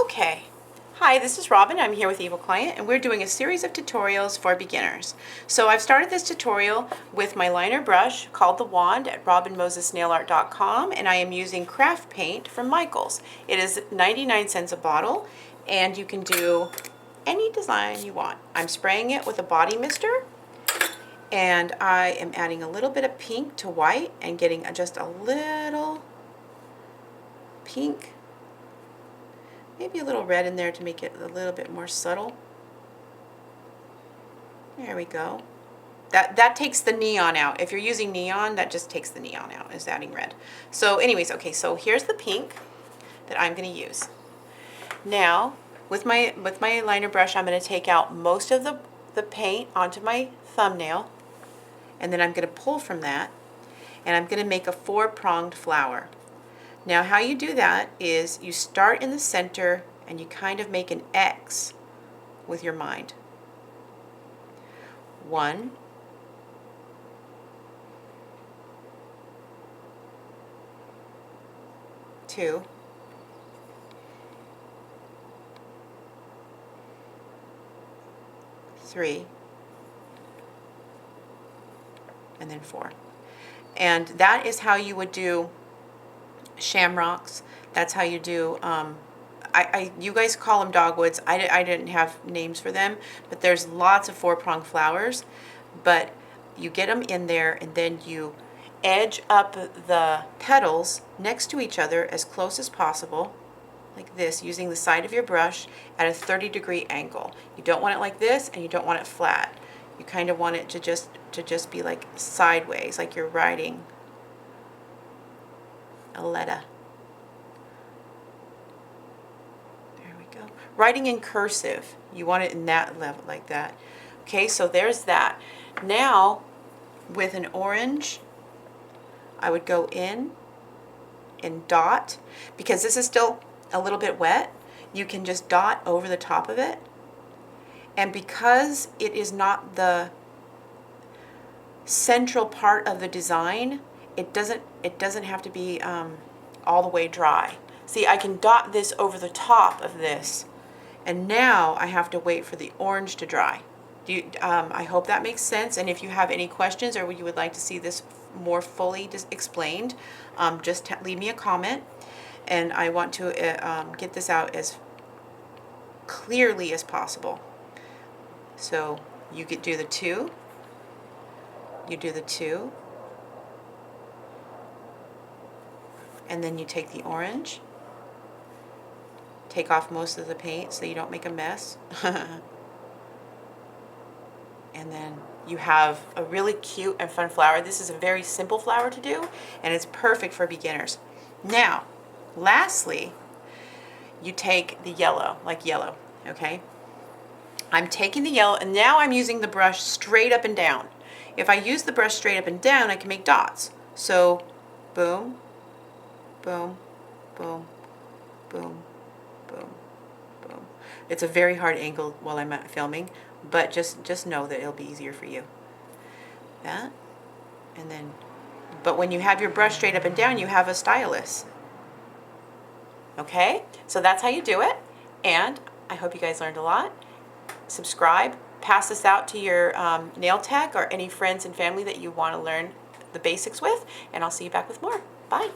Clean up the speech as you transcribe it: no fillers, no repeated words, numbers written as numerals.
Okay, hi, this is Robin. I'm here with Evil Client, and we're doing a series of tutorials for beginners. So I've started this tutorial with my liner brush called the Wand at robinmosesnailart.com, and I am using craft paint from Michaels. It is 99 cents a bottle, and you can do any design you want. I'm spraying it with a body mister, and I am adding a little bit of pink to white and getting just a little pink, maybe a little red in there to make it a little bit more subtle. There we go. That takes the neon out. If you're using neon, that just takes the neon out, is adding red. So anyways, okay, so here's the pink that I'm going to use. Now, with my liner brush, I'm going to take out most of the paint onto my thumbnail, and then I'm going to pull from that, and I'm going to make a 4-pronged flower. Now how you do that is you start in the center and you kind of make an X with your mind. 1, 2, 3, and then 4. And that is how you would do shamrocks. That's how you do, you guys call them dogwoods. I didn't have names for them, but there's lots of 4-pronged flowers. But you get them in there, and then you edge up the petals next to each other as close as possible, like this, using the side of your brush at a 30-degree angle. You don't want it like this, and you don't want it flat. You kind of want it to just be like sideways, like you're writing a letter. There we go. Writing in cursive. You want it in that level, like that. Okay, so there's that. Now, with an orange, I would go in and dot. Because this is still a little bit wet, you can just dot over the top of it. And because it is not the central part of the design, it doesn't have to be all the way dry. See, I can dot this over the top of this, and now I have to wait for the orange to dry. I hope that makes sense, and if you have any questions or you would like to see this more fully explained, just leave me a comment, and I want to get this out as clearly as possible. So you could do the 2, you do the 2, and then you take the orange, take off most of the paint so you don't make a mess, and then you have a really cute and fun flower. This is a very simple flower to do, and it's perfect for beginners. Now, lastly, you take the yellow, like yellow, okay? I'm taking the yellow, and now I'm using the brush straight up and down. If I use the brush straight up and down, I can make dots. So, boom, boom, boom, boom, boom, boom. It's a very hard angle while I'm filming, but just know that it'll be easier for you. That, and then, but when you have your brush straight up and down, you have a stylus. Okay, so that's how you do it, and I hope you guys learned a lot. Subscribe, pass this out to your nail tech or any friends and family that you want to learn the basics with, and I'll see you back with more. Bye.